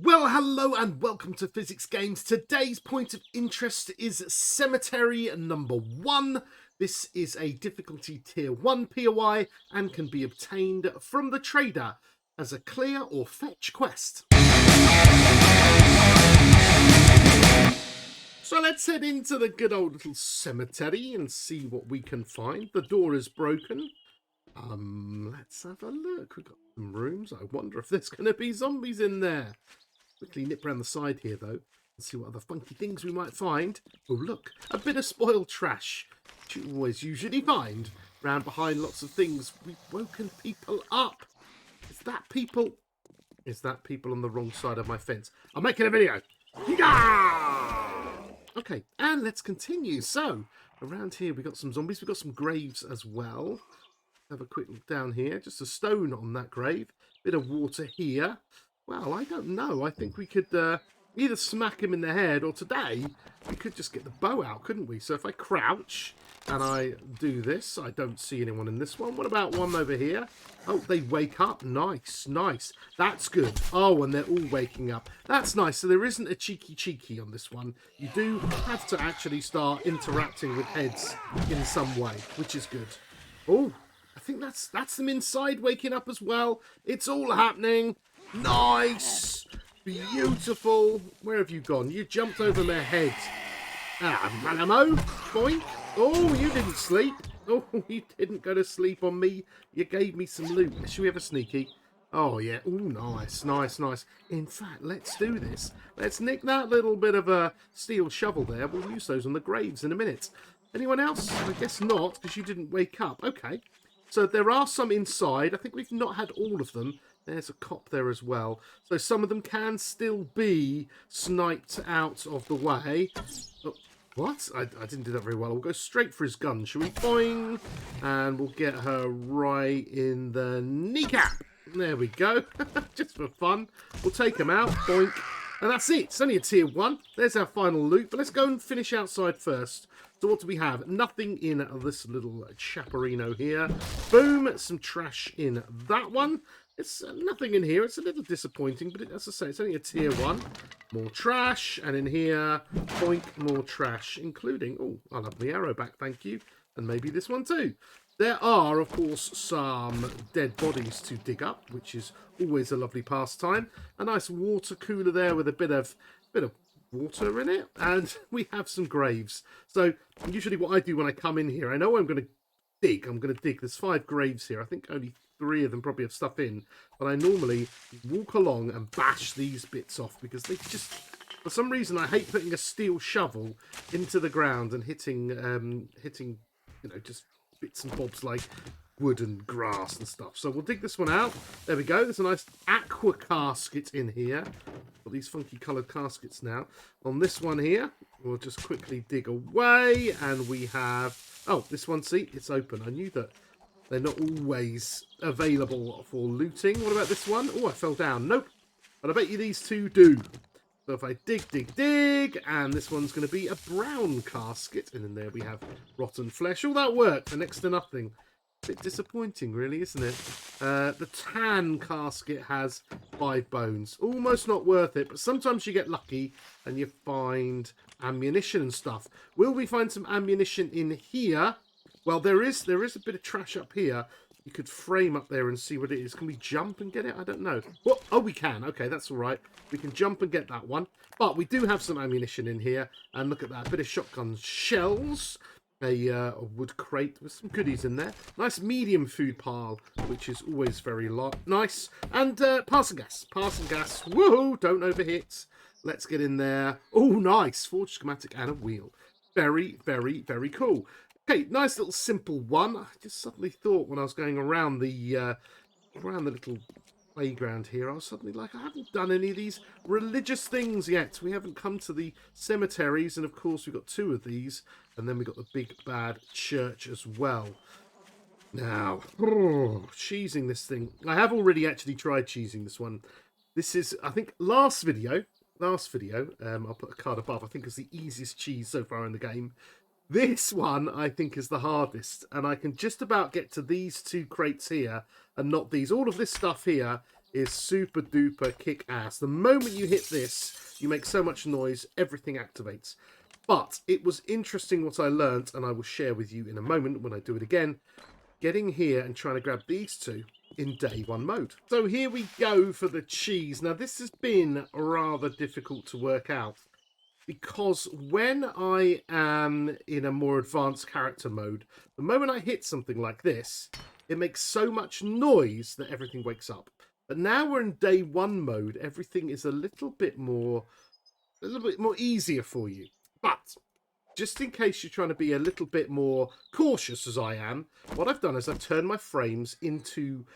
Well, hello and welcome to Physics Games. Today's point of interest is Cemetery number 1. This is a difficulty tier 1 POI and can be obtained from the trader as a clear or fetch quest. So let's head into the good old little cemetery and see what we can find. The door is broken. Let's have a look. We've got some rooms. I wonder if there's going to be zombies in there. Quickly nip around the side here, though, and see what other funky things we might find. Oh, look, a bit of spoiled trash, which you always usually find round behind lots of things. We've woken people up. Is that people? Is that people on the wrong side of my fence? I'm making a video. Yeah! Okay, and let's continue. So, around here we've got some zombies. We've got some graves as well. Have a quick look down here. Just a stone on that grave. Bit of water here. Well, I don't know. I think we could either smack him in the head, or today we could just get the bow out, couldn't we? So if I crouch and I do this, I don't see anyone in this one. What about one over here? Oh, they wake up. Nice, nice. That's good. Oh, and they're all waking up. That's nice. So there isn't a cheeky on this one. You do have to actually start interacting with heads in some way, which is good. Oh, I think that's them inside waking up as well. It's all happening. Nice! Beautiful! Where have you gone? You jumped over my head. Malamo! Boink! Oh, you didn't sleep. Oh, you didn't go to sleep on me. You gave me some loot. Should we have a sneaky? Oh, yeah. Oh, nice, nice, nice. In fact, let's do this. Let's nick that little bit of a steel shovel there. We'll use those on the graves in a minute. Anyone else? I guess not, because you didn't wake up. Okay. So there are some inside. I think we've not had all of them. There's a cop there as well. So some of them can still be sniped out of the way. Oh, what? I didn't do that very well. We'll go straight for his gun, shall we? Boing! And we'll get her right in the kneecap. There we go. Just for fun. We'll take him out. Boink. And that's it. It's only a tier 1. There's our final loot. But let's go and finish outside first. So what do we have? Nothing in this little chaperino here. Boom. Some trash in that one. It's nothing in here. It's a little disappointing, but as I say, it's only a tier 1. More trash. And in here, boink, more trash, including... Oh, I'll have the arrow back, thank you. And maybe this one too. There are, of course, some dead bodies to dig up, which is always a lovely pastime. A nice water cooler there with a bit of water in it. And we have some graves. So usually what I do when I come in here, I know I'm going to dig. There's 5 graves here. I think only 3 of them probably have stuff in, but I normally walk along and bash these bits off because they just, for some reason, I hate putting a steel shovel into the ground and hitting, you know, just bits and bobs like wood and grass and stuff. So we'll dig this one out. There we go. There's a nice aqua casket in here. Got these funky coloured caskets now. On this one here, we'll just quickly dig away, and we have, oh, this one, see, it's open. I knew that. They're not always available for looting. What about this one? Oh, I fell down. Nope. But I bet you these two do. So if I dig, and this one's going to be a brown casket. And then there we have rotten flesh. All that work for next to nothing. A bit disappointing, really, isn't it? The tan casket has 5 bones. Almost not worth it, but sometimes you get lucky and you find ammunition and stuff. Will we find some ammunition in here? Well, there is a bit of trash up here. You could frame up there and see what it is. Can we jump and get it? I don't know. Oh, we can. Okay, that's all right. We can jump and get that one. But we do have some ammunition in here. And look at that. A bit of shotgun shells. A wood crate with some goodies in there. Nice medium food pile, which is always very nice. And passing gas. Passing gas. Woohoo! Don't overhit. Let's get in there. Oh, nice. Forged schematic and a wheel. Very, very, very cool. Okay, nice little simple one. I just suddenly thought when I was going around the little playground here, I was suddenly like, I haven't done any of these religious things yet. We haven't come to the cemeteries, and of course we've got 2 of these, and then we've got the big bad church as well. Now, cheesing this thing. I have already actually tried cheesing this one. This is, I think, last video, I'll put a card above, I think is the easiest cheese so far in the game. This one, I think, is the hardest, and I can just about get to these 2 crates here and not these. All of this stuff here is super duper kick ass. The moment you hit this, you make so much noise, everything activates. But it was interesting what I learnt, and I will share with you in a moment when I do it again. Getting here and trying to grab these two in day one mode. So here we go for the cheese. Now this has been rather difficult to work out, because when I am in a more advanced character mode, the moment I hit something like this, it makes so much noise that everything wakes up. But now we're in day one mode, everything is a little bit more easier for you. But just in case you're trying to be a little bit more cautious as I am, what I've done is I've turned my frames into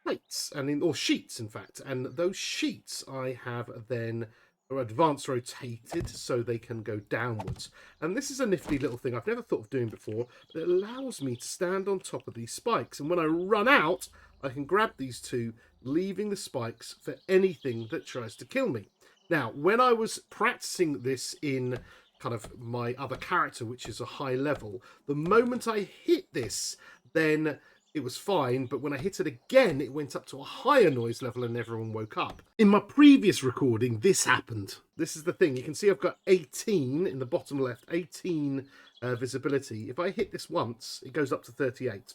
plates or sheets, in fact, and those sheets I have then advanced rotated so they can go downwards. And this is a nifty little thing I've never thought of doing before, but it allows me to stand on top of these spikes, and when I run out I can grab these two, leaving the spikes for anything that tries to kill me. Now when I was practicing this in kind of my other character, which is a high level, the moment I hit this, then it was fine, but when I hit it again, it went up to a higher noise level and everyone woke up. In my previous recording, this happened. This is the thing. You can see I've got 18 in the bottom left, 18 visibility. If I hit this once, it goes up to 38.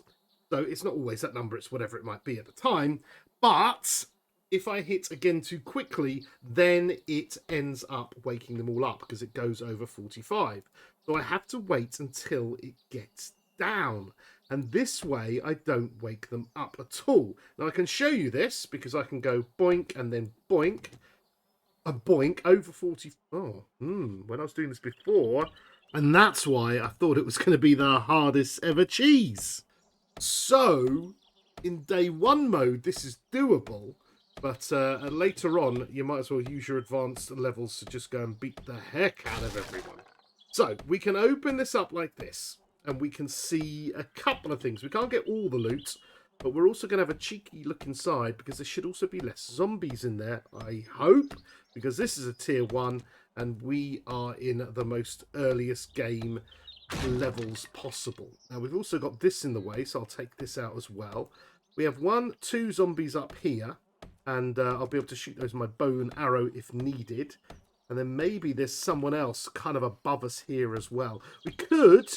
So it's not always that number, it's whatever it might be at the time. But if I hit again too quickly, then it ends up waking them all up because it goes over 45. So I have to wait until it gets down. And this way, I don't wake them up at all. Now, I can show you this because I can go boink and then boink. A boink over 40. Oh, when I was doing this before. And that's why I thought it was going to be the hardest ever cheese. So, in day one mode, this is doable. But later on, you might as well use your advanced levels to just go and beat the heck out of everyone. So, we can open this up like this. And we can see a couple of things. We can't get all the loot, but we're also going to have a cheeky look inside because there should also be less zombies in there, I hope, because this is a tier 1 and we are in the most earliest game levels possible. Now we've also got this in the way, so I'll take this out as well. We have 2 zombies up here, and I'll be able to shoot those with my bow and arrow if needed. And then maybe there's someone else kind of above us here as well. We could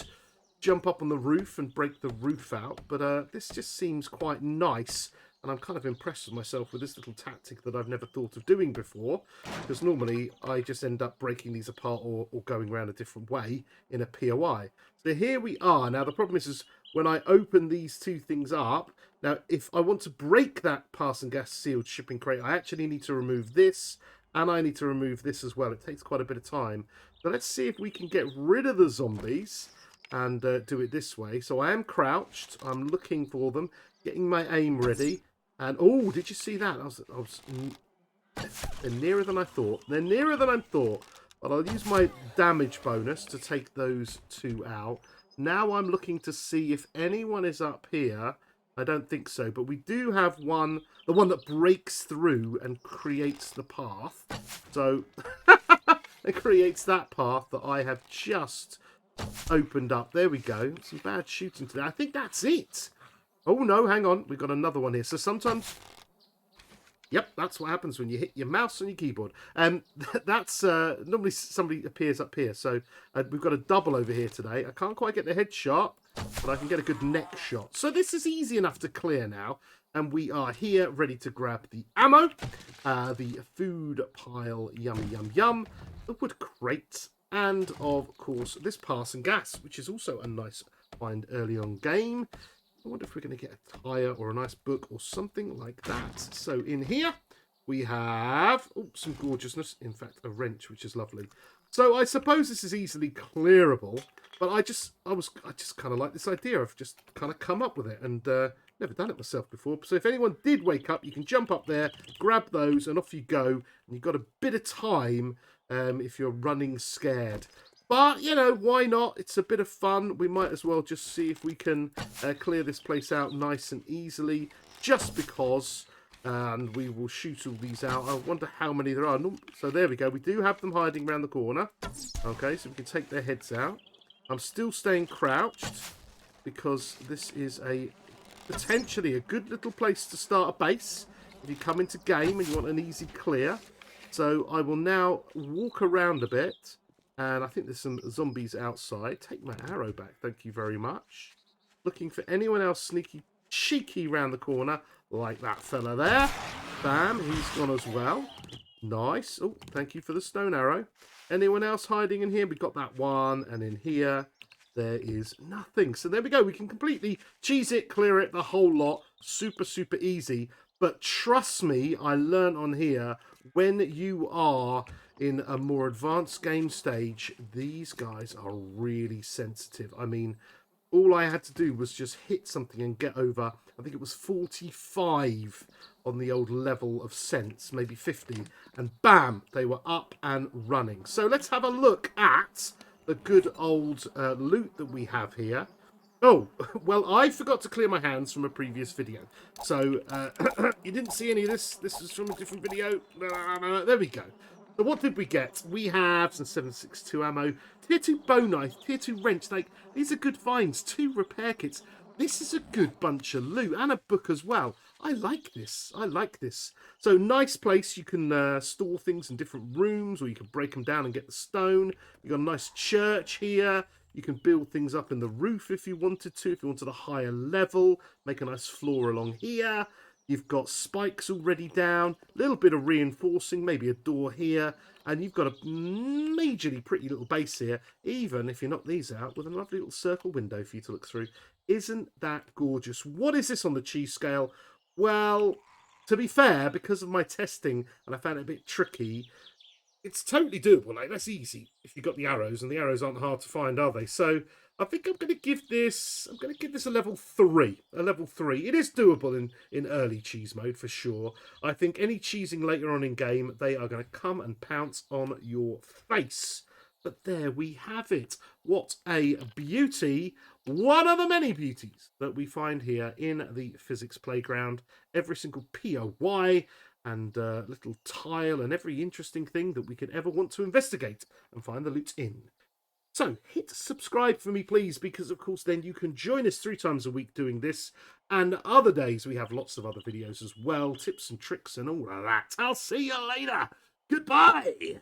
jump up on the roof and break the roof out, but this just seems quite nice, and I'm kind of impressed with myself with this little tactic that I've never thought of doing before, because normally I just end up breaking these apart or going around a different way in a POI. So here we are. Now the problem is when I open these 2 things up, now if I want to break that passing gas sealed shipping crate, I actually need to remove this, and I need to remove this as well. It takes quite a bit of time. So let's see if we can get rid of the zombies and do it this way. So I am crouched, I'm looking for them, getting my aim ready, and oh, did you see that? They're nearer than I thought. They're nearer than I thought, but I'll use my damage bonus to take those 2 out. Now I'm looking to see if anyone is up here. I don't think so, but we do have one, the one that breaks through and creates the path. So it creates that path that I have just opened up. There we go. Some bad shooting today. I think that's it. Oh no, hang on. We've got another one here. So sometimes, yep, that's what happens when you hit your mouse on your keyboard. That's normally somebody appears up here. So we've got a double over here today. I can't quite get the headshot, but I can get a good neck shot. So this is easy enough to clear now. And we are here ready to grab the ammo, the food pile, yum, yum, yum, the wood crate, and of course this passing gas, which is also a nice find early on game. I wonder if we're going to get a tyre or a nice book or something like that. So in here we have some gorgeousness, in fact a wrench, which is lovely. So I suppose this is easily clearable, but I just kind of like this idea. I've just kind of come up with it, and never done it myself before. So if anyone did wake up, you can jump up there, grab those, and off you go. And you've got a bit of time if you're running scared. But, you know, why not? It's a bit of fun. We might as well just see if we can clear this place out nice and easily, just because. And we will shoot all these out. I wonder how many there are. So there we go. We do have them hiding around the corner. Okay, so we can take their heads out. I'm still staying crouched because this is potentially a good little place to start a base. if you come into game and you want an easy clear. So I will now walk around a bit, and I think there's some zombies outside. Take my arrow back, thank you very much. Looking for anyone else sneaky cheeky round the corner, like that fella there. Bam, he's gone as well. Nice. Oh, thank you for the stone arrow. Anyone else hiding in here? We've got that one, and in here there is nothing. So there we go. We can completely cheese it, clear it, the whole lot. Super, super easy. But trust me, I learned on here, when you are in a more advanced game stage, these guys are really sensitive. I mean, all I had to do was just hit something and get over, I think it was 45 on the old level of sense, maybe 50, and bam, they were up and running. So let's have a look at the good old loot that we have here. Oh, well, I forgot to clear my hands from a previous video. So, you didn't see any of this. This is from a different video. There we go. So what did we get? We have some 7.62 ammo, tier 2 bow knife, tier 2 wrench. Like, these are good finds. 2 repair kits. This is a good bunch of loot and a book as well. I like this. I like this. So nice place. You can store things in different rooms, or you can break them down and get the stone. You've got a nice church here. You can build things up in the roof if you wanted to, if you wanted a higher level. Make a nice floor along here. You've got spikes already down. A little bit of reinforcing, maybe a door here. And you've got a majorly pretty little base here, even if you knock these out, with a lovely little circle window for you to look through. Isn't that gorgeous? What is this on the cheese scale? Well, to be fair, because of my testing, and I found it a bit tricky, it's totally doable. Like, that's easy if you've got the arrows, and the arrows aren't hard to find, are they? So I think I'm going to give this a level 3. A level 3. It is doable in early cheese mode for sure. I think any cheesing later on in game, they are going to come and pounce on your face. But there we have it. What a beauty. One of the many beauties that we find here in the physics playground. Every single POI and little tile and every interesting thing that we could ever want to investigate and find the loot in. So hit subscribe for me, please, because of course then you can join us 3 times a week doing this, and other days we have lots of other videos as well, tips and tricks and all of that. I'll see you later. Goodbye.